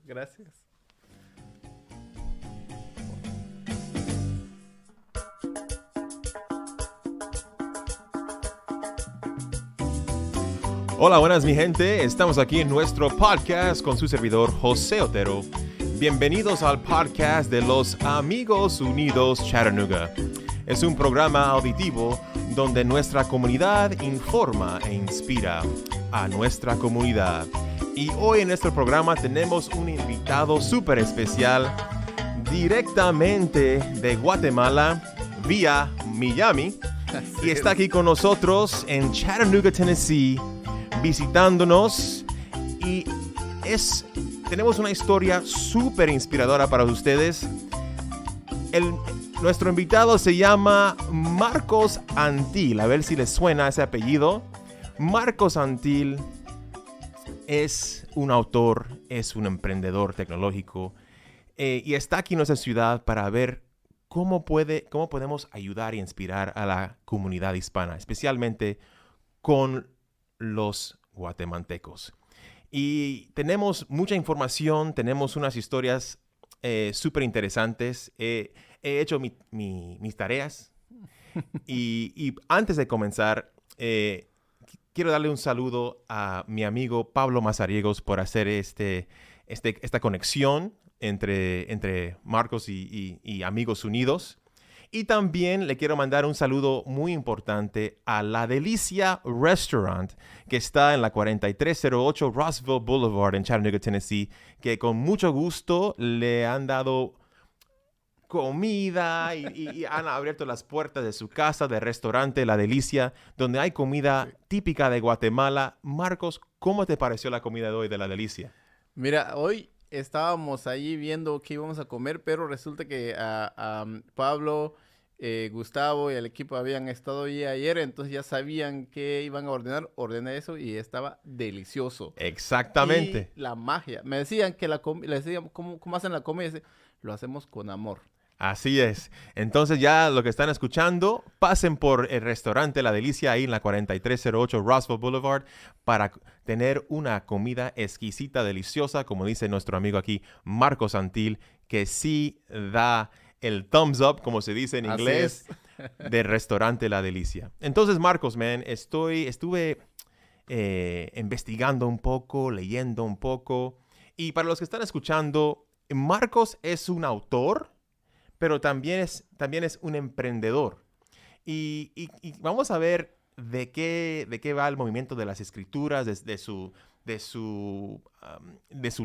Gracias. Hola, buenas mi gente. Estamos aquí en nuestro podcast con su servidor José Otero. Bienvenidos al podcast de los Amigos Unidos Chattanooga. Es un programa auditivo donde nuestra comunidad informa e inspira a nuestra comunidad. Y hoy en nuestro programa tenemos un invitado súper especial directamente de Guatemala vía Miami. Y está aquí con nosotros en Chattanooga, Tennessee, visitándonos, y tenemos una historia súper inspiradora para ustedes. Nuestro invitado se llama Marcos Antil. A ver si les suena ese apellido. Marcos Antil es un autor, es un emprendedor tecnológico, y está aquí en nuestra ciudad para ver cómo podemos ayudar e inspirar a la comunidad hispana, especialmente con los guatemaltecos. Y tenemos mucha información, tenemos unas historias súper interesantes. He hecho mis tareas y antes de comenzar, quiero darle un saludo a mi amigo Pablo Mazariegos por hacer esta conexión entre Marcos y Amigos Unidos. Y también le quiero mandar un saludo muy importante a La Delicia Restaurant, que está en la 4308 Rossville Boulevard en Chattanooga, Tennessee, que con mucho gusto le han dado comida y han abierto las puertas de su casa, de restaurante La Delicia, donde hay comida típica de Guatemala. Marcos, ¿cómo te pareció la comida de hoy de La Delicia? Mira, hoy estábamos allí viendo qué íbamos a comer, pero resulta que Pablo, Gustavo y el equipo habían estado allí ayer, entonces ya sabían qué iban a ordenar. Ordené eso y estaba delicioso. Exactamente. Y la magia. Me decían que les decían, ¿cómo hacen la comida? Y dice, lo hacemos con amor. Así es. Entonces ya lo que están escuchando, pasen por el restaurante La Delicia ahí en la 4308 Rossville Boulevard para tener una comida exquisita, deliciosa, como dice nuestro amigo aquí, Marcos Antil, que sí da el thumbs up, como se dice en inglés, del restaurante La Delicia. Entonces, Marcos, estuve investigando un poco, leyendo un poco. Y para los que están escuchando, Marcos es un autor, pero también es un emprendedor. Y vamos a ver de qué va el movimiento de las escrituras, de su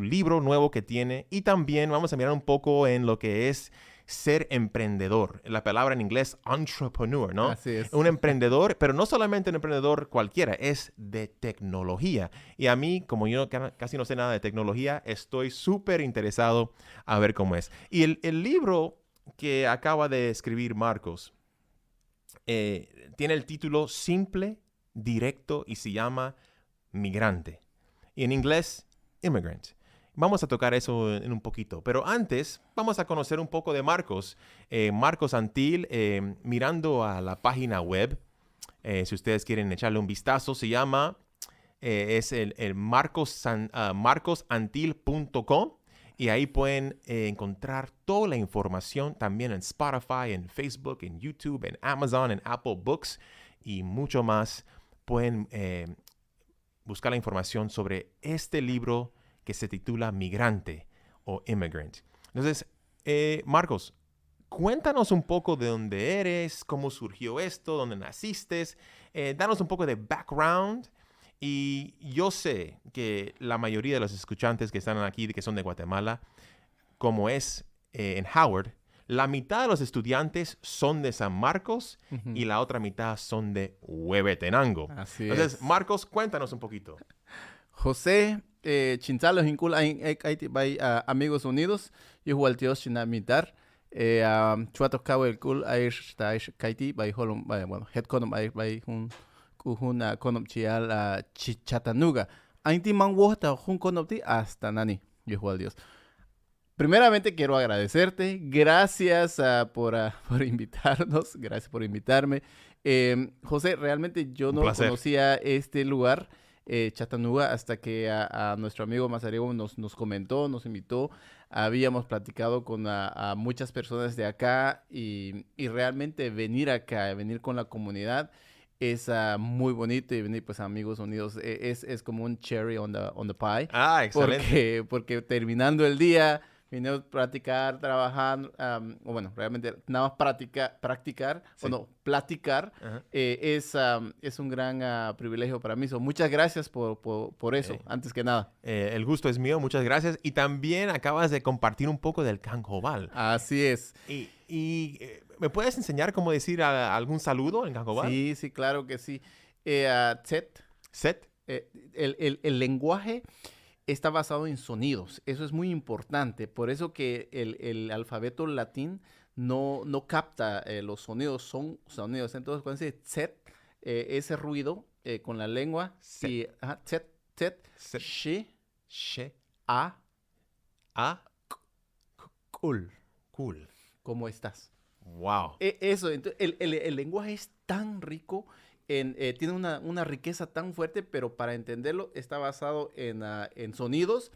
libro nuevo que tiene. Y también vamos a mirar un poco en lo que es ser emprendedor. La palabra en inglés, entrepreneur, ¿no? Así es. Un emprendedor, pero no solamente un emprendedor cualquiera, es de tecnología. Y a mí, como yo casi no sé nada de tecnología, estoy súper interesado a ver cómo es. Y el libro que acaba de escribir Marcos tiene el título Simple, Directo y se llama Migrante. Y en inglés, Immigrant. Vamos a tocar eso en un poquito. Pero antes, vamos a conocer un poco de Marcos. Marcos Antil, mirando a la página web, si ustedes quieren echarle un vistazo, se llama, es el marcosantil.com. Y ahí pueden encontrar toda la información también en Spotify, en Facebook, en YouTube, en Amazon, en Apple Books y mucho más. Pueden buscar la información sobre este libro que se titula Migrante o Immigrant. Entonces, Marcos, cuéntanos un poco de dónde eres, cómo surgió esto, dónde naciste. Danos un poco de background. Y yo sé que la mayoría de los escuchantes que están aquí, que son de Guatemala, como es en Howard, la mitad de los estudiantes son de San Marcos y la otra mitad son de Huehuetenango. Así Entonces, es. Marcos, cuéntanos un poquito. José, Chintzalo, Hinkul, Amigos Unidos, y Hualtios, Chinamitar, Chuato Cabo, el Kul, Aish, Taish, Kaiti, by Holom, bueno, Head Conum, by Kuhuna Conum Chial, Chattanooga. Ainti Manwota, Hun Conopti, hasta Nani, Yuhual Dios. Primeramente quiero agradecerte, gracias por invitarnos, gracias por invitarme. José, realmente yo no conocía este lugar. Chattanooga, hasta que a nuestro amigo Mazariego nos comentó, nos invitó. Habíamos platicado con a muchas personas de acá y realmente venir acá, venir con la comunidad es muy bonito y venir pues a Amigos Unidos es como un cherry on the pie Ah, excelente. porque terminando el día vinimos a practicar, trabajar, o bueno, realmente nada más practicar, o Sí. no, platicar, Ajá. es un gran privilegio para mí. So, muchas gracias por eso, Eh, antes que nada. el gusto es mío, muchas gracias. Y también acabas de compartir un poco del Cancobal. Así es. ¿Me puedes enseñar cómo decir algún saludo en Cancobal? Sí, sí, claro que sí. Tzet, Set. el lenguaje está basado en sonidos. Eso es muy importante. Por eso que el alfabeto latín no capta los sonidos, son sonidos. Entonces, cuando dice tzet, ese ruido con la lengua, Set. y tzet, tzet, Set. she, She. a, A. kul. Cool. ¿Cómo estás? Wow. Eso, entonces, el lenguaje es tan rico, tiene una riqueza tan fuerte, pero para entenderlo está basado en sonidos.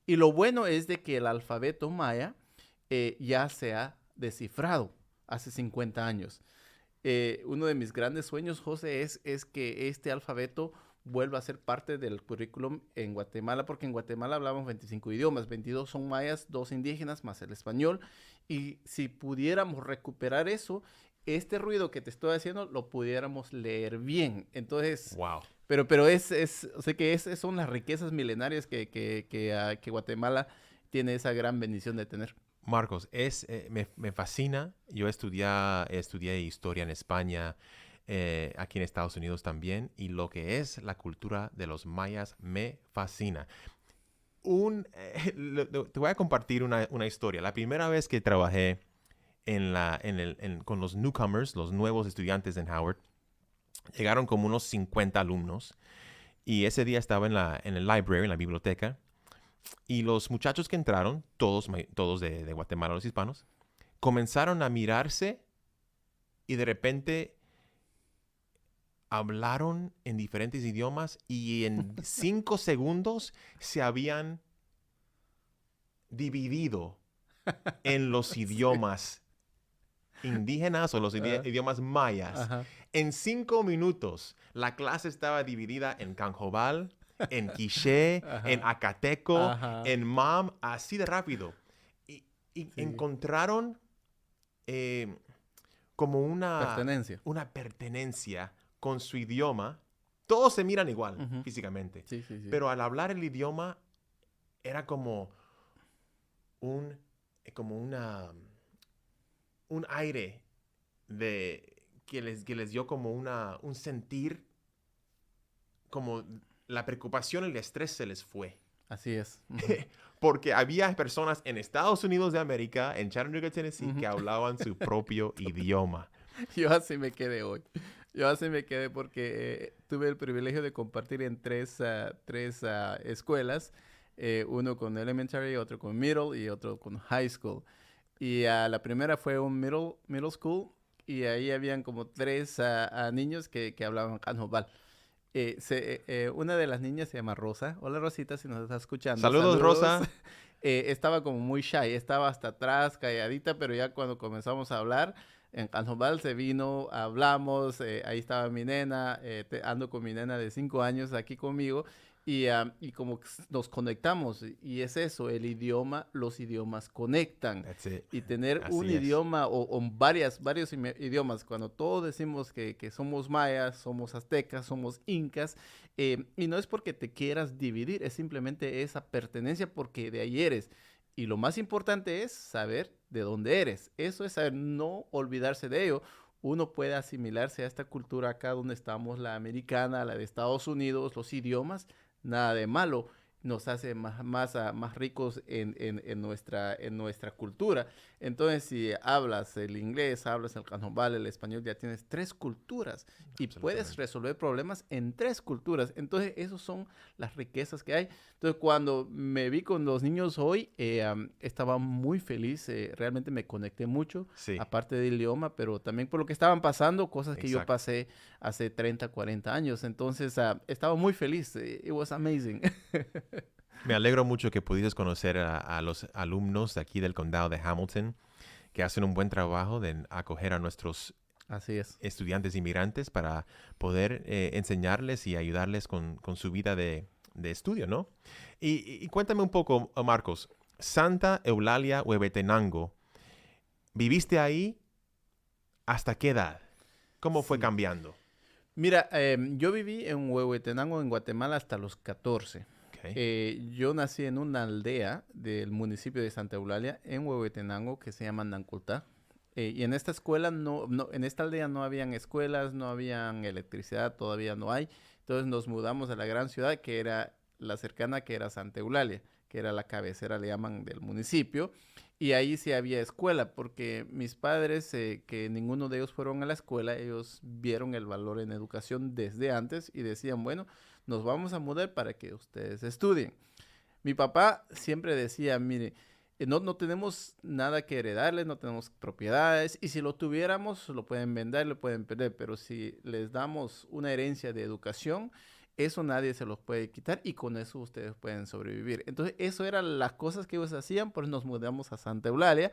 Y lo bueno es de que el alfabeto maya ya se ha descifrado hace 50 años. Uno de mis grandes sueños, José, es que este alfabeto vuelva a ser parte del currículum en Guatemala, porque en Guatemala hablamos 25 idiomas, 22 son mayas, 2 indígenas, más el español. Y si pudiéramos recuperar eso, este ruido que te estoy haciendo lo pudiéramos leer bien. Entonces, Wow. pero o sea que son las riquezas milenarias que Guatemala tiene esa gran bendición de tener. Marcos, me fascina. Yo estudié historia en España, aquí en Estados Unidos también, y lo que es la cultura de los mayas me fascina. Te voy a compartir una historia. La primera vez que trabajé con los newcomers, los nuevos estudiantes en Howard, llegaron como unos 50 alumnos, y ese día estaba en el library, en la biblioteca, y los muchachos que entraron, todos de Guatemala, los hispanos, comenzaron a mirarse y de repente hablaron en diferentes idiomas y en 5 segundos se habían dividido en los idiomas indígenas o los idiomas mayas. Ajá. En 5 minutos, la clase estaba dividida en Canjobal, en Quiché, Ajá. en Acateco, Ajá. en Mam, así de rápido. Y Sí. encontraron como Pertenencia. una pertenencia con su idioma. Todos se miran igual Ujú. físicamente, Sí, sí, sí. pero al hablar el idioma era como un aire que les dio como un sentir, como la preocupación, el estrés se les fue. Así es. Ujú. Porque había personas en Estados Unidos de América, en Chattanooga, Tennessee, Ujú. que hablaban su propio idioma. Yo así me quedé hoy. Yo así me quedé porque tuve el privilegio de compartir en tres escuelas, uno con elementary, otro con middle y otro con high school. Y la primera fue un middle school y ahí habían como 3 niños que hablaban canjobal. Una de las niñas se llama Rosa. Hola Rosita, si nos estás escuchando. Saludos, Rosa. Estaba como muy shy, estaba hasta atrás, calladita, pero ya cuando comenzamos a hablar, en Canjobal se vino, hablamos, ahí estaba mi nena, ando con mi nena de 5 años aquí conmigo, y como que nos conectamos, y es eso, el idioma, los idiomas conectan. That's it. Y tener Así un es. idioma o varios idiomas, cuando todos decimos que somos mayas, somos aztecas, somos incas, y no es porque te quieras dividir, es simplemente esa pertenencia porque de ahí eres. Y lo más importante es saber de dónde eres. Eso es saber, no olvidarse de ello. Uno puede asimilarse a esta cultura acá donde estamos, la americana, la de Estados Unidos, los idiomas, nada de malo. nos hace más ricos en nuestra cultura. Entonces, si hablas el inglés, hablas el canjombal, el español, ya tienes 3 culturas y puedes resolver problemas en 3 culturas. Entonces, esas son las riquezas que hay. Entonces, cuando me vi con los niños hoy, estaba muy feliz. Realmente me conecté mucho, Sí, aparte del idioma, pero también por lo que estaban pasando, cosas que yo exacto. pasé hace 30, 40 años. Entonces, estaba muy feliz. It was amazing. Me alegro mucho que pudieses conocer a los alumnos de aquí del condado de Hamilton, que hacen un buen trabajo de acoger a nuestros Así es. estudiantes inmigrantes para poder enseñarles y ayudarles con su vida de estudio, ¿no? Y cuéntame un poco, Marcos, Santa Eulalia Huehuetenango, ¿viviste ahí hasta qué edad? ¿Cómo fue Sí. cambiando? Mira, yo viví en Huehuetenango, en Guatemala, hasta los 14. Okay. Yo nací en una aldea del municipio de Santa Eulalia, en Huehuetenango, que se llama Nancultá. Y en esta escuela, en esta aldea no habían escuelas, no habían electricidad, todavía no hay. Entonces nos mudamos a la gran ciudad, que era la cercana, que era Santa Eulalia, que era la cabecera, le llaman, del municipio. Y ahí sí había escuela, porque mis padres, que ninguno de ellos fueron a la escuela, ellos vieron el valor en educación desde antes y decían, bueno, nos vamos a mudar para que ustedes estudien. Mi papá siempre decía, mire, no tenemos nada que heredarles, no tenemos propiedades, y si lo tuviéramos, lo pueden vender, lo pueden perder, pero si les damos una herencia de educación, eso nadie se los puede quitar y con eso ustedes pueden sobrevivir. Entonces, eso eran las cosas que ellos hacían, por eso nos mudamos a Santa Eulalia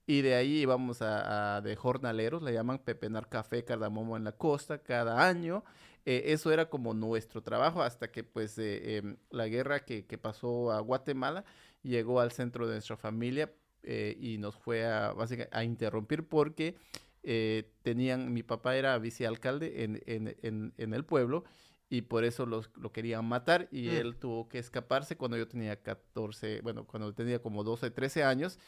y de ahí íbamos de jornaleros, le llaman pepenar café, cardamomo en la costa cada año. Eso era como nuestro trabajo hasta que pues la guerra que pasó a Guatemala llegó al centro de nuestra familia y nos fue básicamente a interrumpir porque mi papá era vicealcalde en el pueblo y por eso lo querían matar y Mm. él tuvo que escaparse cuando yo tenía 14, bueno, cuando tenía como 12, 13 años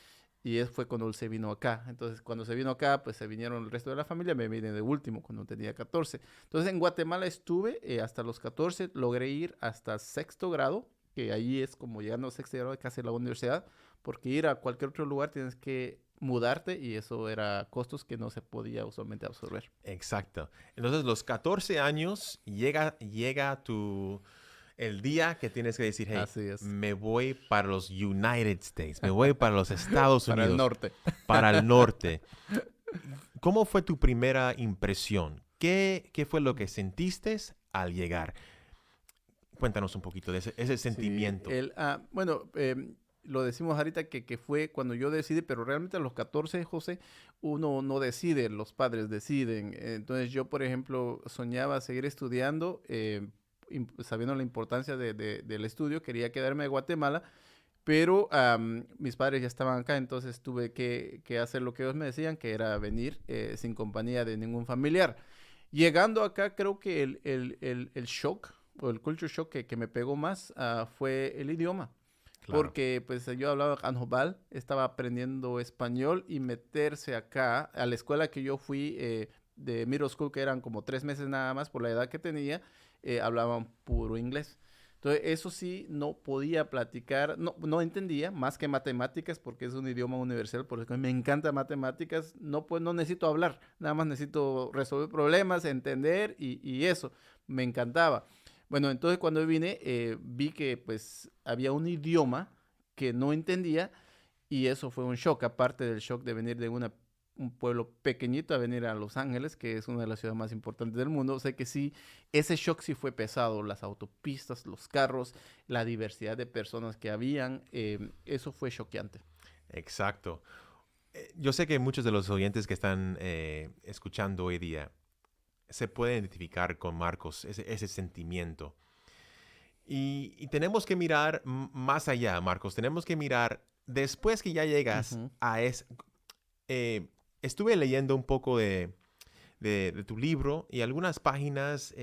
y fue cuando él se vino acá. Entonces, cuando se vino acá, pues se vinieron el resto de la familia, me vine de último cuando tenía 14. Entonces, en Guatemala estuve hasta los 14, logré ir hasta sexto grado, que ahí es como llegando a sexto grado de casi la universidad, porque ir a cualquier otro lugar tienes que mudarte y eso era costos que no se podía usualmente absorber. Exacto. Entonces, los 14 años llega el día que tienes que decir, hey, Así es, me voy para los United States, me voy para los Estados para el Unidos, norte. para el norte. ¿Cómo fue tu primera impresión? ¿Qué fue lo que sentiste al llegar? Cuéntanos un poquito de ese Sí, sentimiento. bueno, lo decimos ahorita que fue cuando yo decidí, pero realmente a los 14, José, uno no decide, los padres deciden. Entonces yo, por ejemplo, soñaba seguir estudiando, sabiendo la importancia del estudio, quería quedarme en Guatemala, pero mis padres ya estaban acá, entonces tuve que hacer lo que ellos me decían, que era venir sin compañía de ningún familiar. Llegando acá, creo que el shock o el culture shock que me pegó más fue el idioma. Claro. porque pues yo hablaba canjobal, estaba aprendiendo español y meterse acá a la escuela que yo fui de middle school, que eran como 3 meses nada más por la edad que tenía, hablaban puro inglés. Entonces, eso sí, no podía platicar, no entendía más que matemáticas porque es un idioma universal, por eso me encanta matemáticas, no, pues no necesito hablar, nada más necesito resolver problemas, entender y eso, me encantaba. Bueno, entonces cuando vine vi que pues había un idioma que no entendía y eso fue un shock, aparte del shock de venir de un pueblo pequeñito a venir a Los Ángeles, que es una de las ciudades más importantes del mundo. O sea que sí, ese shock sí fue pesado, las autopistas, los carros, la diversidad de personas que habían, eso fue choqueante. Exacto. Yo sé que muchos de los oyentes que están escuchando hoy día se pueden identificar con Marcos, ese sentimiento. Y tenemos que mirar más allá, Marcos. Tenemos que mirar después que ya llegas Ujú. a ese... estuve leyendo un poco de tu libro y algunas páginas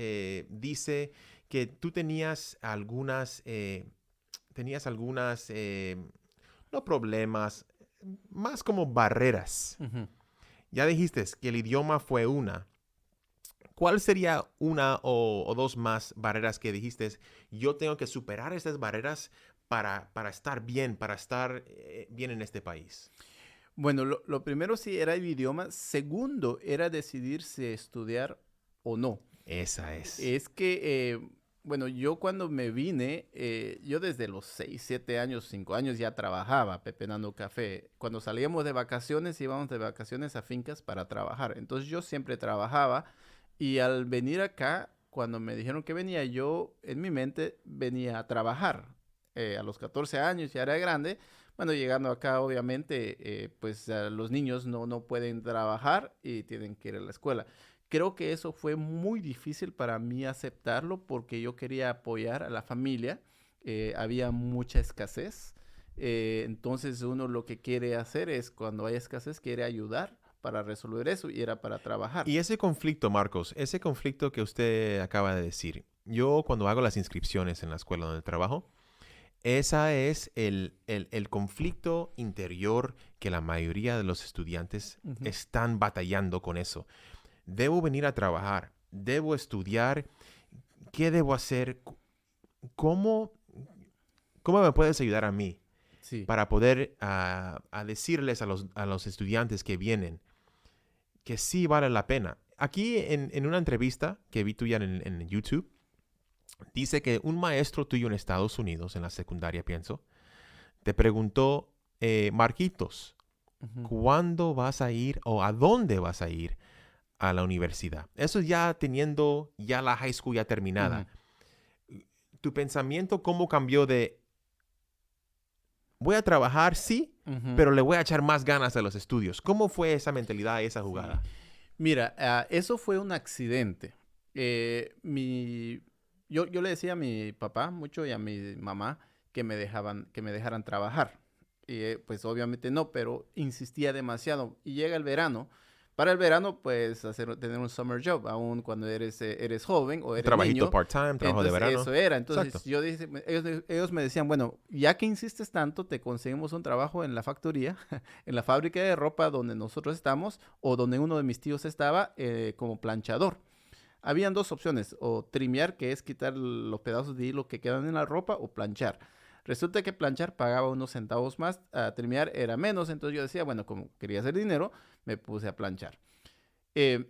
dice que tú tenías algunas, no problemas, más como barreras. Ujú. Ya dijiste que el idioma fue una. ¿cuál sería una o dos más barreras que dijiste? Yo tengo que superar estas barreras para estar bien, para estar bien en este país. Bueno, lo primero sí era el idioma. Segundo era decidir si estudiar o no. Esa es. Es que, bueno, yo cuando me vine, yo desde los 6, 7 años, 5 años ya trabajaba pepenando café. Cuando salíamos de vacaciones, íbamos de vacaciones a fincas para trabajar. Entonces yo siempre trabajaba y al venir acá, cuando me dijeron que venía, yo en mi mente venía a trabajar. A los 14 años ya era grande. Bueno, llegando acá, obviamente, pues los niños no pueden trabajar y tienen que ir a la escuela. Creo que eso fue muy difícil para mí aceptarlo porque yo quería apoyar a la familia. Había mucha escasez. Entonces uno lo que quiere hacer es, cuando hay escasez, quiere ayudar para resolver eso y era para trabajar. Y ese conflicto, Marcos, ese conflicto que usted acaba de decir, yo cuando hago las inscripciones en la escuela donde trabajo, ese es el conflicto interior que la mayoría de los estudiantes están batallando con eso. Debo venir a trabajar, debo estudiar, ¿qué debo hacer? ¿Cómo me puedes ayudar a mí Sí. para poder a decirles a los estudiantes que vienen que sí vale la pena? Aquí en una entrevista que vi tuya en YouTube, dice que un maestro tuyo en Estados Unidos, en la secundaria, pienso, te preguntó, Marquitos, ¿cuándo vas a ir o a dónde vas a ir a la universidad? Eso ya teniendo ya la high school ya terminada. ¿Tu pensamiento cómo cambió de voy a trabajar, sí, pero le voy a echar más ganas a los estudios? ¿Cómo fue esa mentalidad, esa jugada? Sí. Mira, eso fue un accidente. Yo le decía a mi papá mucho y a mi mamá que me dejaran trabajar. Y pues obviamente no, pero insistía demasiado. Y llega el verano. Para el verano, pues, tener un summer job, aún cuando eres joven o eres Trabajito niño. part-time, trabajo de verano. Eso era. Entonces, Exacto. ellos me decían, bueno, ya que insistes tanto, te conseguimos un trabajo en la factoría, en la fábrica de ropa donde nosotros estamos, o donde uno de mis tíos estaba, como planchador. Habían dos opciones, o trimear, que es quitar los pedazos de hilo que quedan en la ropa, o planchar. Resulta que planchar pagaba unos centavos más, trimear era menos, entonces yo decía, bueno, como quería hacer dinero, me puse a planchar. Me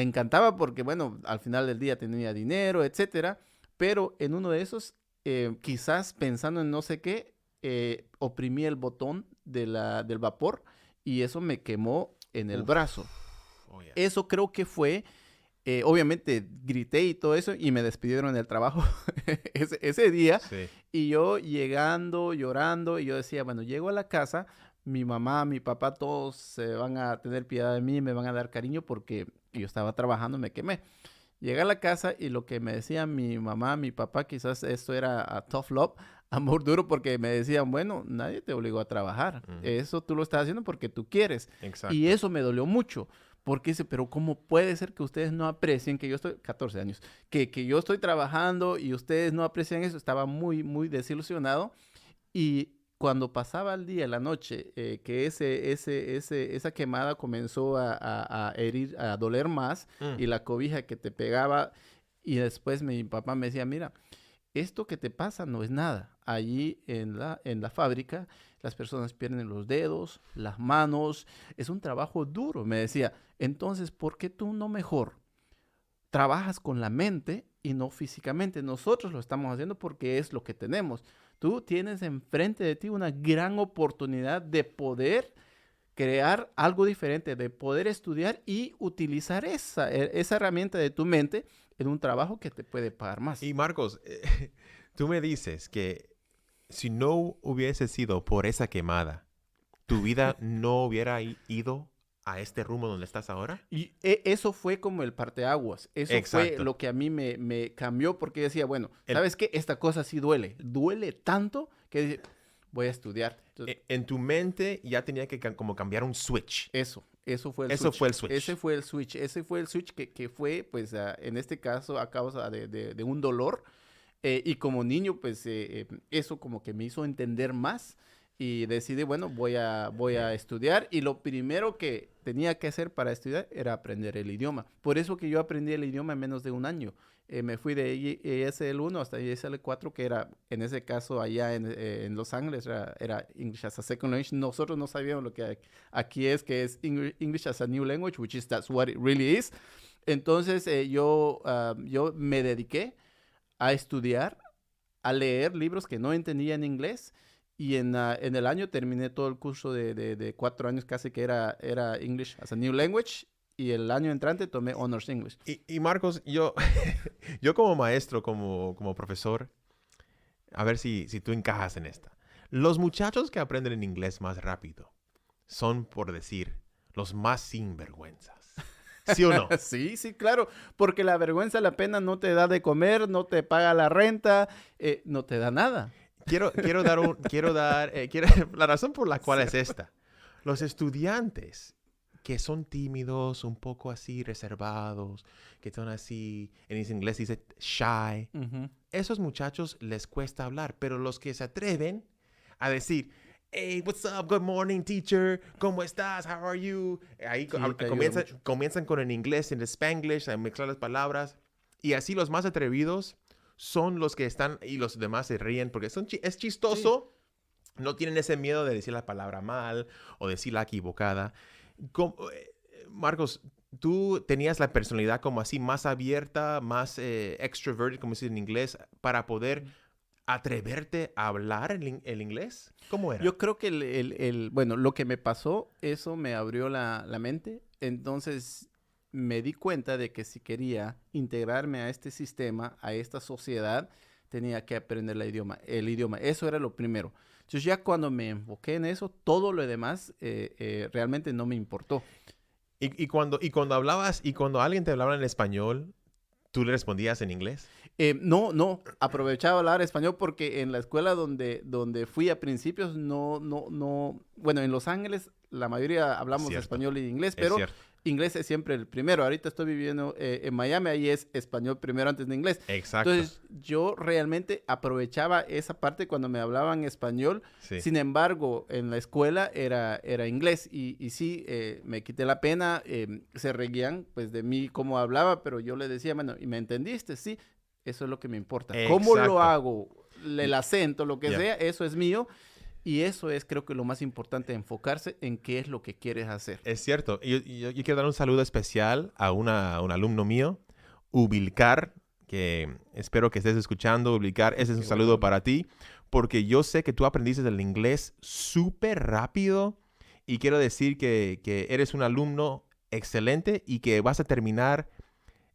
encantaba porque, bueno, al final del día tenía dinero, etcétera, pero en uno de esos, quizás pensando en no sé qué, oprimí el botón del vapor y eso me quemó en el brazo. Oh, yeah. Eso creo que fue, obviamente grité y todo eso y me despidieron del trabajo ese día. Sí. Y yo llegando, llorando, y yo decía, bueno, llego a la casa, mi mamá, mi papá, todos se van a tener piedad de mí, me van a dar cariño porque yo estaba trabajando, me quemé. Llegué a la casa y lo que me decían mi mamá, mi papá, quizás esto era tough love, amor duro, porque me decían, bueno, nadie te obligó a trabajar. Eso tú lo estás haciendo porque tú quieres. Exacto. Y eso me dolió mucho. Porque dice, pero ¿cómo puede ser que ustedes no aprecien que yo estoy, 14 años, que yo estoy trabajando y ustedes no aprecian eso? Estaba muy, muy desilusionado. Y cuando pasaba el día, la noche, que esa quemada comenzó a herir, a doler más, y la cobija que te pegaba, y después mi papá me decía, mira, esto que te pasa no es nada. Allí en la fábrica, las personas pierden los dedos, las manos. Es un trabajo duro, me decía. Entonces, ¿por qué tú no mejor trabajas con la mente y no físicamente? Nosotros lo estamos haciendo porque es lo que tenemos. Tú tienes enfrente de ti una gran oportunidad de poder crear algo diferente, de poder estudiar y utilizar esa herramienta de tu mente en un trabajo que te puede pagar más. Y Marcos, tú me dices que si no hubiese sido por esa quemada, ¿tu vida no hubiera ido a este rumbo donde estás ahora? Y eso fue como el parteaguas. Eso Exacto. fue lo que a mí me cambió porque decía, bueno, ¿sabes qué? Esta cosa sí duele. Duele tanto que voy a estudiar. Entonces, En tu mente ya tenía que como cambiar un switch. Eso fue el Eso switch. fue el switch. Ese fue el switch que fue, pues, en este caso, a causa de un dolor. Y como niño, pues, eso como que me hizo entender más y decidí, bueno, voy a estudiar. Y lo primero que tenía que hacer para estudiar era aprender el idioma. Por eso que yo aprendí el idioma en menos de un año. Me fui de ESL 1 hasta ESL 4, que era, en ese caso, allá en Los Ángeles, era English as a Second Language. Nosotros no sabíamos lo que aquí es, que es English as a New Language, which is that's what it really is. Entonces, yo me dediqué a estudiar, a leer libros que no entendía en inglés. Y en el año terminé todo el curso de 4 años casi, que era English as a New Language. Y el año entrante tomé Honors English. Y Marcos, yo como maestro, como profesor, a ver si tú encajas en esta. Los muchachos que aprenden en inglés más rápido son, por decir, los más sinvergüenzas. ¿Sí o no? Sí, claro. Porque la vergüenza, la pena no te da de comer, no te paga la renta, no te da nada. La razón por la cual es esta. Los estudiantes que son tímidos, un poco así reservados, que son así, en inglés dice shy. Esos muchachos les cuesta hablar, pero los que se atreven a decir, hey, what's up, good morning, teacher, ¿cómo estás, how are you? Ahí comienzan con el inglés, en el Spanglish, a mezclar las palabras, y así los más atrevidos son los que están, y los demás se ríen, porque es chistoso, no tienen ese miedo de decir la palabra mal, o decirla equivocada. Marcos, tú tenías la personalidad como así más abierta, más extroverted, como se dice en inglés, para poder atreverte a hablar el inglés. ¿Cómo era? Yo creo que bueno, lo que me pasó, eso me abrió la mente. Entonces me di cuenta de que si quería integrarme a este sistema, a esta sociedad, tenía que aprender el idioma. Eso era lo primero. Entonces ya cuando me enfoqué en eso, todo lo demás realmente no me importó. Y cuando hablabas, y cuando alguien te hablaba en español, ¿tú le respondías en inglés? No. Aprovechaba hablar español porque en la escuela donde fui a principios, bueno, en Los Ángeles la mayoría hablamos español y inglés, pero inglés es siempre el primero. Ahorita estoy viviendo en Miami, ahí es español primero antes de inglés. Exacto. Entonces, yo realmente aprovechaba esa parte cuando me hablaban español. Sí. Sin embargo, en la escuela era inglés y sí, me quité la pena. Se reían pues de mí cómo hablaba, pero yo le decía, bueno, ¿y me entendiste? Sí, eso es lo que me importa. Exacto. ¿Cómo lo hago? El acento, lo que sea, eso es mío. Y eso es, creo que lo más importante, enfocarse en qué es lo que quieres hacer. Es cierto. Yo quiero dar un saludo especial a un alumno mío, Ubilcar, que espero que estés escuchando. Ubilcar, ese es un saludo para ti, porque yo sé que tú aprendiste el inglés súper rápido y quiero decir que eres un alumno excelente y que vas a terminar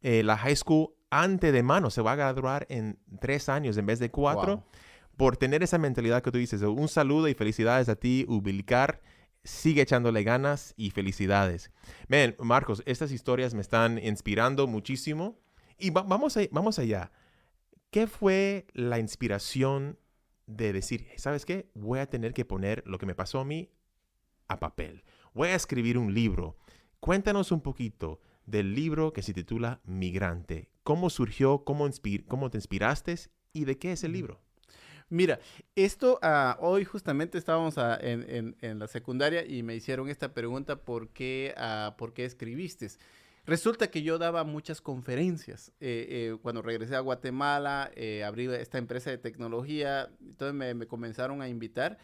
la high school antemano. Se va a graduar en 3 años en vez de 4. Wow. Por tener esa mentalidad que tú dices. Un saludo y felicidades a ti, Ubilcar. Sigue echándole ganas y felicidades. Man, Marcos, estas historias me están inspirando muchísimo. Y vamos allá. ¿Qué fue la inspiración de decir, ¿sabes qué? Voy a tener que poner lo que me pasó a mí a papel. Voy a escribir un libro. Cuéntanos un poquito del libro que se titula Migrante. ¿Cómo surgió? ¿Cómo te inspiraste? ¿Y de qué es el libro? Mira, esto hoy justamente estábamos en la secundaria y me hicieron esta pregunta, ¿por qué escribiste? Resulta que yo daba muchas conferencias. Cuando regresé a Guatemala, abrí esta empresa de tecnología, entonces me comenzaron a invitar.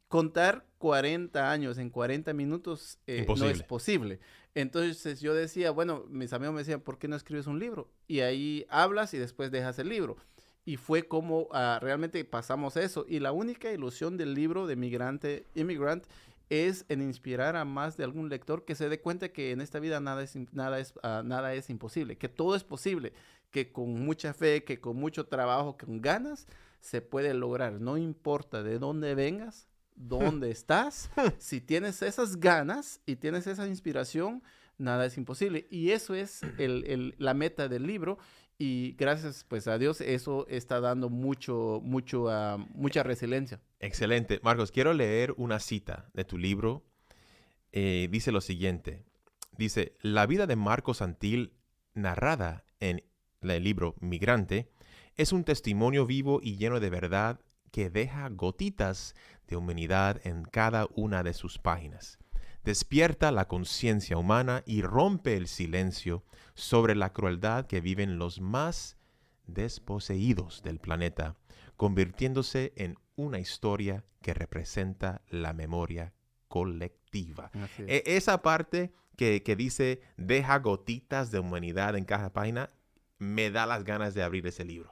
Contar 40 años en 40 minutos no es posible. Entonces yo decía, bueno, mis amigos me decían, ¿por qué no escribes un libro? Y ahí hablas y después dejas el libro. Y fue como realmente pasamos eso. Y la única ilusión del libro de Immigrant es en inspirar a más de algún lector que se dé cuenta que en esta vida nada es imposible, que todo es posible, que con mucha fe, que con mucho trabajo, con ganas, se puede lograr. No importa de dónde vengas, dónde estás, si tienes esas ganas y tienes esa inspiración, nada es imposible. Y eso es la meta del libro. Y gracias, pues, a Dios, eso está dando mucha resiliencia. Excelente. Marcos, quiero leer una cita de tu libro. Dice lo siguiente. Dice, la vida de Marcos Antil, narrada en el libro Migrante, es un testimonio vivo y lleno de verdad que deja gotitas de humanidad en cada una de sus páginas. Despierta la conciencia humana y rompe el silencio sobre la crueldad que viven los más desposeídos del planeta, convirtiéndose en una historia que representa la memoria colectiva. Esa parte que dice, deja gotitas de humanidad en cada página, me da las ganas de abrir ese libro.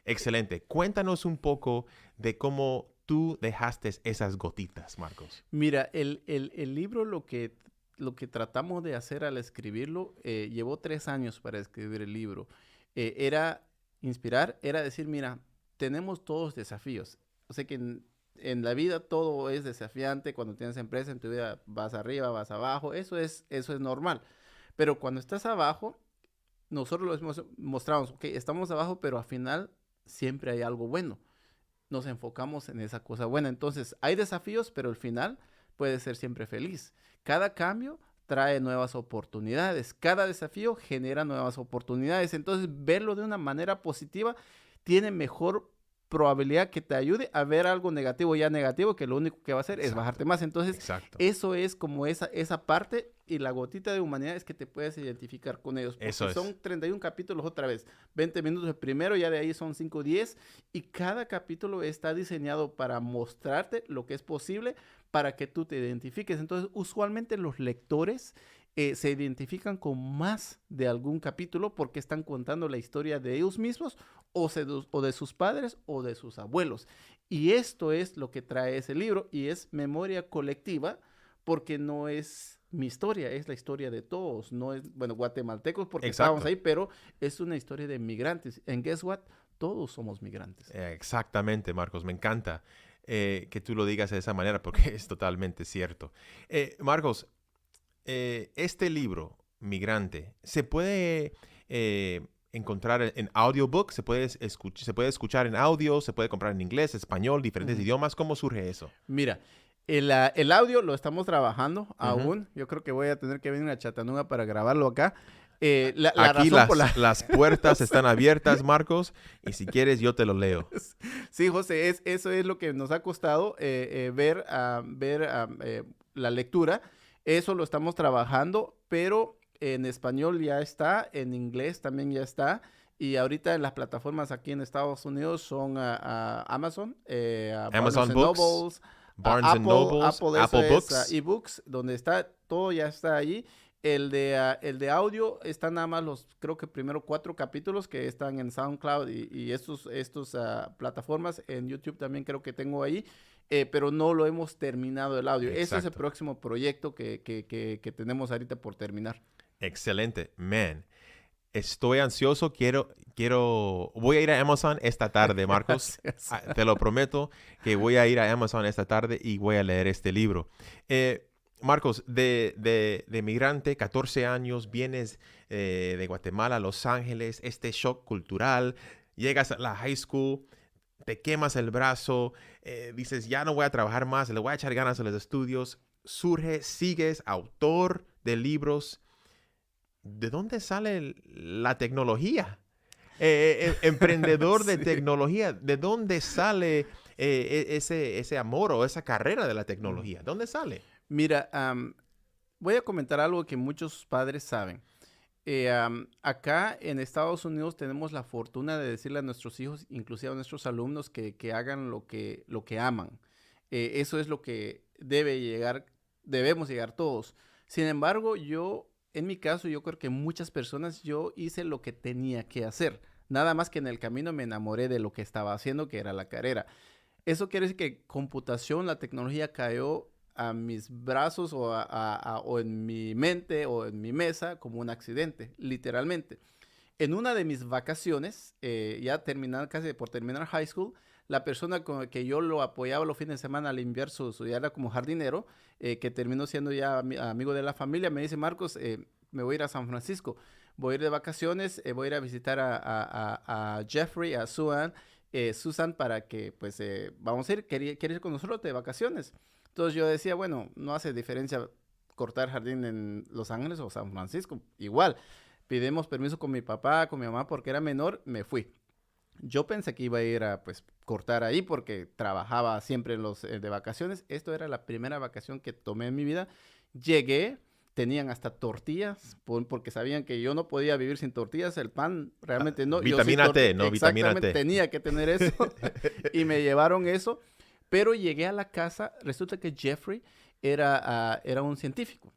Excelente. Cuéntanos un poco de cómo tú dejaste esas gotitas, Marcos. Mira, el libro, lo que tratamos de hacer al escribirlo, llevó 3 años para escribir el libro. Era inspirar, era decir, mira, tenemos todos desafíos. O sea que en la vida todo es desafiante. Cuando tienes empresa, en tu vida vas arriba, vas abajo. Eso es normal. Pero cuando estás abajo, nosotros los mostramos, ok, estamos abajo, pero al final siempre hay algo bueno. Nos enfocamos en esa cosa buena. Entonces, hay desafíos, pero al final puede ser siempre feliz. Cada cambio trae nuevas oportunidades. Cada desafío genera nuevas oportunidades. Entonces, verlo de una manera positiva tiene mejor probabilidad que te ayude a ver algo negativo que lo único que va a hacer es bajarte más. Entonces, eso es como esa parte, y la gotita de humanidad es que te puedes identificar con ellos. Porque son 31 capítulos otra vez, 20 minutos el primero, ya de ahí son 5, 10, y cada capítulo está diseñado para mostrarte lo que es posible para que tú te identifiques. Entonces, usualmente los lectores se identifican con más de algún capítulo porque están contando la historia de ellos mismos o de sus padres o de sus abuelos. Y esto es lo que trae ese libro, y es memoria colectiva, porque no es mi historia, es la historia de todos. No es, bueno, guatemaltecos porque estábamos ahí, pero es una historia de migrantes. And guess what? Todos somos migrantes. Exactamente, Marcos. Me encanta que tú lo digas de esa manera porque es totalmente cierto. Marcos, este libro, Migrante, ¿se puede encontrar en audiobook? ¿Se puede escuchar en audio? ¿Se puede comprar en inglés, español, diferentes idiomas? ¿Cómo surge eso? Mira, el audio lo estamos trabajando aún. Yo creo que voy a tener que venir a Chattanooga para grabarlo acá. Aquí las puertas están abiertas, Marcos, y si quieres yo te lo leo. Sí, José, eso es lo que nos ha costado ver la lectura. Eso lo estamos trabajando, pero en español ya está, en inglés también ya está, y ahorita en las plataformas aquí en Estados Unidos son Amazon, Amazon Books, Barnes Nobles, Apple Books, eBooks, donde está, todo ya está allí. El de audio está nada más creo que primero 4 capítulos que están en SoundCloud y estos plataformas. En YouTube también creo que tengo ahí. Pero no lo hemos terminado el audio. Ese es el próximo proyecto que tenemos ahorita por terminar. Excelente, man. Estoy ansioso, voy a ir a Amazon esta tarde, Marcos. Te lo prometo que voy a ir a Amazon esta tarde y voy a leer este libro. Marcos, de migrante, 14 años, vienes de Guatemala a Los Ángeles, este shock cultural, llegas a la high school, te quemas el brazo, dices, ya no voy a trabajar más, le voy a echar ganas a los estudios, sigues autor de libros. ¿De dónde sale la tecnología? Emprendedor de tecnología, ¿de dónde sale ese amor o esa carrera de la tecnología? ¿Dónde sale? Mira, voy a comentar algo que muchos padres saben. Acá en Estados Unidos tenemos la fortuna de decirle a nuestros hijos, inclusive a nuestros alumnos, que hagan lo que aman. Eso es lo que debemos llegar todos. Sin embargo, en mi caso, yo creo que muchas personas, yo hice lo que tenía que hacer. Nada más que en el camino me enamoré de lo que estaba haciendo, que era la carrera. Eso quiere decir que computación, la tecnología cayó a mis brazos o en mi mente o en mi mesa como un accidente, literalmente. En una de mis vacaciones, casi por terminar high school, la persona con la que yo lo apoyaba los fines de semana al enviar su yarda como jardinero, que terminó siendo ya amigo de la familia, me dice, Marcos, me voy a ir a San Francisco, voy a ir de vacaciones, voy a ir a visitar a Jeffrey, a Susan, para que, pues, vamos a ir, ¿quieres ir con nosotros de vacaciones? Entonces yo decía, bueno, no hace diferencia cortar jardín en Los Ángeles o San Francisco, igual. Pidimos permiso con mi papá, con mi mamá, porque era menor, me fui. Yo pensé que iba a ir a, pues, cortar ahí porque trabajaba siempre de vacaciones. Esto era la primera vacación que tomé en mi vida. Llegué, tenían hasta tortillas porque sabían que yo no podía vivir sin tortillas. El pan realmente no. Vitamina T, ¿no? Vitamina Exactamente, T. tenía que tener eso. Y me llevaron eso. Pero llegué a la casa. Resulta que Jeffrey era un científico.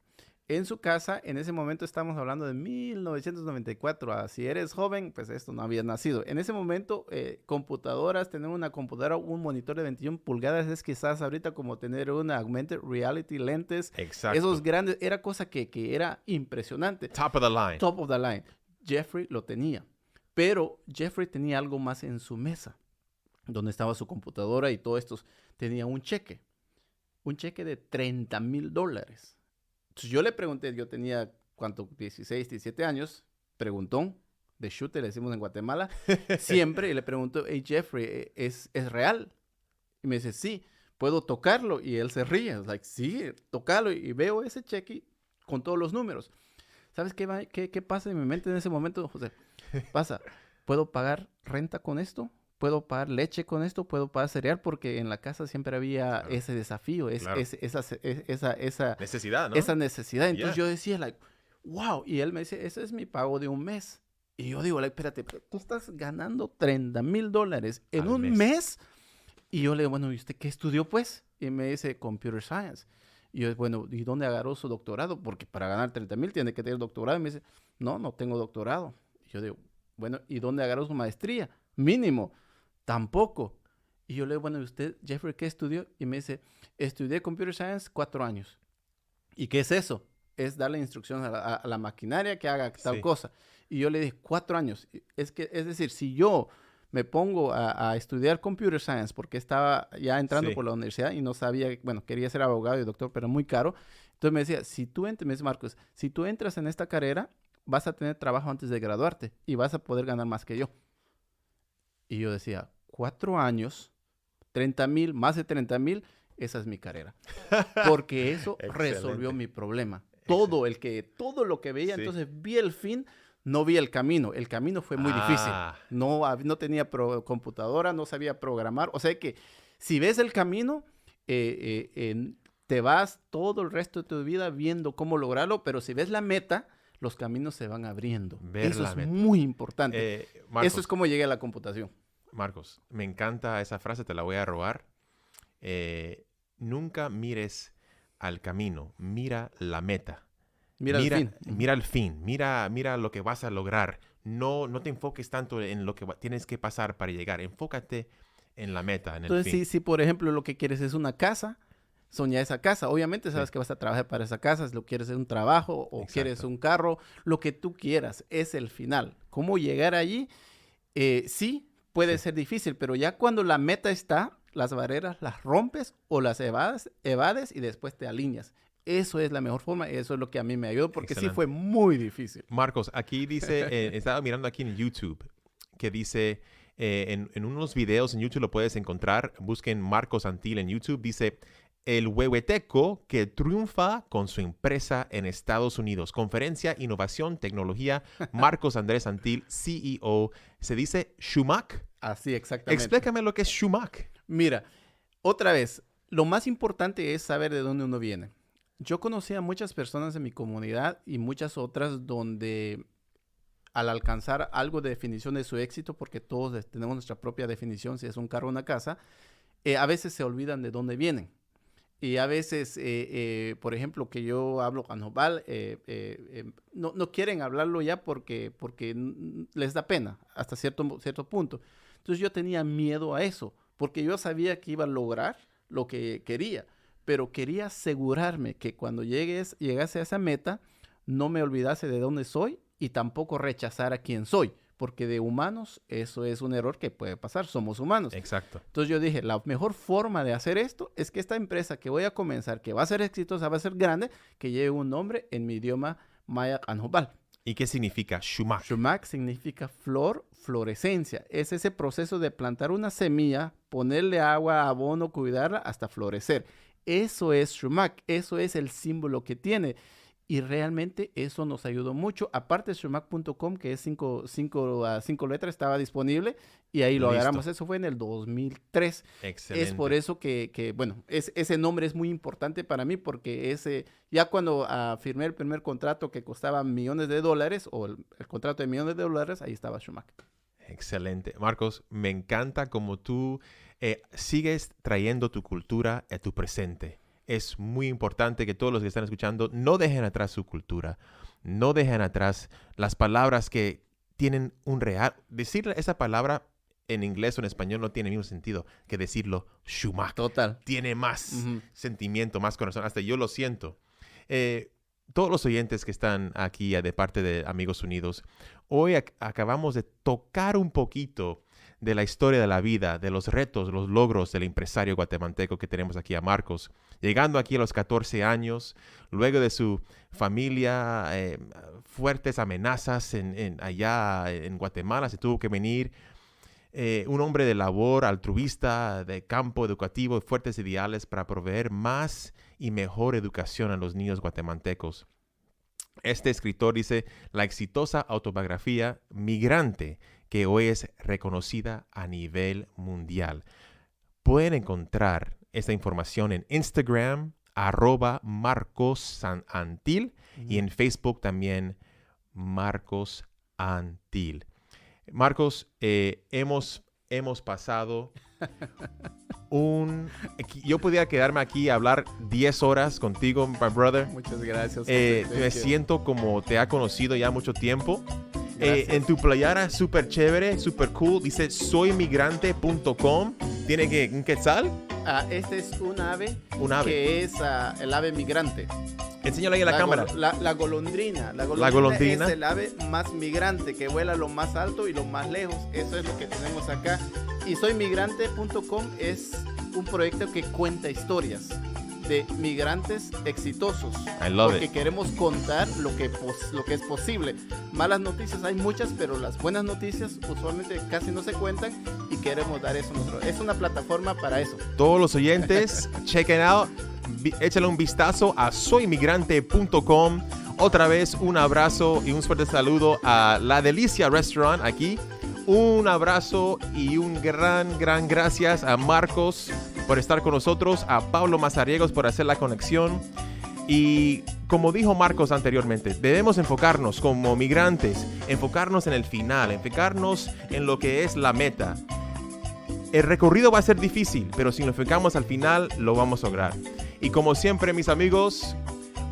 En su casa, en ese momento estamos hablando de 1994. Si eres joven, pues esto no había nacido. En ese momento, computadoras, tener una computadora, un monitor de 21 pulgadas es quizás ahorita como tener una augmented reality, lentes. Exacto. Esos grandes, era cosa que era impresionante. Top of the line. Top of the line. Jeffrey lo tenía. Pero Jeffrey tenía algo más en su mesa, donde estaba su computadora y todo esto. Tenía un cheque de $30,000. Entonces yo le pregunté, yo tenía, ¿cuánto? 16, 17 años, preguntón, de shooter, le decimos en Guatemala, siempre, y le pregunto, hey Jeffrey, ¿es real? Y me dice, sí, ¿puedo tocarlo? Y él se ríe, sí, tócalo, y veo ese cheque con todos los números. ¿Sabes qué pasa en mi mente en ese momento, José? Pasa, ¿puedo pagar renta con esto? ¿Puedo pagar leche con esto? ¿Puedo pagar cereal? Porque en la casa siempre había ese desafío, esa necesidad, ¿no? Esa necesidad. Entonces yo decía, wow. Y él me dice, ese es mi pago de un mes. Y yo digo, espérate, pero tú estás ganando $30,000 en un mes. Y yo le digo, bueno, ¿y usted qué estudió, pues? Y me dice, Computer Science. Y yo, bueno, ¿y dónde agarró su doctorado? Porque para ganar 30,000 tiene que tener doctorado. Y me dice, no tengo doctorado. Y yo digo, bueno, ¿y dónde agarró su maestría? Mínimo. Tampoco. Y yo le digo, bueno, ¿y usted, Jeffrey, qué estudió? Y me dice, estudié Computer Science 4 años. ¿Y qué es eso? Es darle instrucciones a la maquinaria que haga tal cosa. Y yo le dije, 4 años. Es decir, si yo me pongo a estudiar Computer Science porque estaba ya entrando por la universidad y no sabía, bueno, quería ser abogado y doctor, pero muy caro. Entonces me decía, me dice Marcos, si tú entras en esta carrera, vas a tener trabajo antes de graduarte y vas a poder ganar más que yo. Y yo decía, 4 años, 30,000, más de 30,000, esa es mi carrera. Porque eso resolvió mi problema. Todo lo que veía, entonces vi el fin, no vi el camino. El camino fue muy difícil. No tenía computadora, no sabía programar. O sea que si ves el camino, te vas todo el resto de tu vida viendo cómo lograrlo, pero si ves la meta, los caminos se van abriendo. Eso es muy importante. Marcos, eso es como llegué a la computación. Marcos, me encanta esa frase, te la voy a robar. Nunca mires al camino, mira la meta. Mira el fin, mira lo que vas a lograr. No te enfoques tanto en lo que tienes que pasar para llegar. Enfócate en la meta, en el fin. Entonces, si por ejemplo lo que quieres es una casa, soña esa casa. Obviamente sabes que vas a trabajar para esa casa. Si lo quieres un trabajo o quieres un carro, lo que tú quieras es el final. ¿Cómo llegar allí? Sí, puede ser difícil, pero ya cuando la meta está, las barreras las rompes o las evades y después te alineas. Eso es la mejor forma. Eso es lo que a mí me ayudó porque sí fue muy difícil. Marcos, aquí dice, estaba mirando aquí en YouTube, que dice, en unos videos en YouTube lo puedes encontrar. Busquen Marcos Antil en YouTube. Dice, el huehueteco que triunfa con su empresa en Estados Unidos. Conferencia, innovación, tecnología. Marcos Andrés Antil, CEO. ¿Se dice Shumac? Así, exactamente. Explícame lo que es Shumac. Mira, otra vez, lo más importante es saber de dónde uno viene. Yo conocí a muchas personas en mi comunidad y muchas otras donde al alcanzar algo de definición de su éxito, porque todos tenemos nuestra propia definición, si es un carro o una casa, a veces se olvidan de dónde vienen. Y a veces, por ejemplo, que yo hablo con Jobal, no quieren hablarlo ya porque les da pena hasta cierto punto. Entonces yo tenía miedo a eso, porque yo sabía que iba a lograr lo que quería, pero quería asegurarme que cuando llegase a esa meta, no me olvidase de dónde soy y tampoco rechazar a quién soy. Porque de humanos, eso es un error que puede pasar. Somos humanos. Exacto. Entonces yo dije, la mejor forma de hacer esto es que esta empresa que voy a comenzar, que va a ser exitosa, va a ser grande, que lleve un nombre en mi idioma maya anjobal. ¿Y qué significa Shumac? Shumac significa florescencia. Es ese proceso de plantar una semilla, ponerle agua, abono, cuidarla hasta florecer. Eso es Shumac. Eso es el símbolo que tiene. Y realmente eso nos ayudó mucho. Aparte, Shumac.com, que es cinco letras, estaba disponible y ahí lo Listo. agarramos. Eso fue en el 2003. Excelente. Es por eso que bueno, ese nombre es muy importante para mí porque ya cuando firmé el primer contrato que costaba millones de dólares o el contrato de millones de dólares, ahí estaba Shumac. Excelente. Marcos, me encanta como tú sigues trayendo tu cultura a tu presente. Es muy importante que todos los que están escuchando no dejen atrás su cultura. No dejen atrás las palabras que tienen un real... Decir esa palabra en inglés o en español no tiene el mismo sentido que decirlo Shumac. Total. Tiene más sentimiento, más corazón. Hasta yo lo siento. Todos los oyentes que están aquí de parte de Amigos Unidos, hoy acabamos de tocar un poquito de la historia de la vida, de los retos, los logros del empresario guatemalteco que tenemos aquí a Marcos. Llegando aquí a los 14 años, luego de su familia, fuertes amenazas allá en Guatemala, se tuvo que venir. Un hombre de labor, altruista, de campo educativo, fuertes ideales para proveer más y mejor educación a los niños guatemaltecos. Este escritor dice, la exitosa autobiografía Migrante, que hoy es reconocida a nivel mundial. Pueden encontrar esta información en Instagram, @MarcosAntil, y en Facebook también, Marcos Antil. Marcos, hemos pasado yo podía quedarme aquí a hablar 10 horas contigo, my brother. Muchas gracias. Me siento como te ha conocido ya mucho tiempo. En tu playera, súper chévere, súper cool. Dice soymigrante.com. ¿Tiene un quetzal? Este es un ave. Un ave. Que es el ave migrante. Enséñalo ahí en la cámara. La golondrina. La golondrina es el ave más migrante, que vuela lo más alto y lo más lejos. Eso es lo que tenemos acá. Y soymigrante.com es un proyecto que cuenta historias de migrantes exitosos. I love porque it. queremos contar lo que es posible. Malas noticias hay muchas, pero las buenas noticias usualmente casi no se cuentan y queremos dar eso nosotros. Es una plataforma para eso. Todos los oyentes, chequen out, échale un vistazo a soymigrante.com. Otra vez un abrazo y un fuerte saludo a La Delicia Restaurant aquí. Un abrazo y un gran gracias a Marcos por estar con nosotros, a Pablo Mazariegos por hacer la conexión. Y como dijo Marcos anteriormente, debemos enfocarnos como migrantes, enfocarnos en el final, enfocarnos en lo que es la meta. El recorrido va a ser difícil, pero si nos enfocamos al final, lo vamos a lograr. Y como siempre, mis amigos,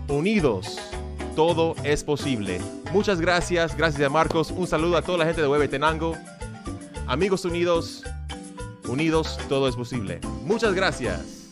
unidos, todo es posible. Muchas gracias a Marcos. Un saludo a toda la gente de Huehuetenango. Amigos unidos, todo es posible. Muchas gracias.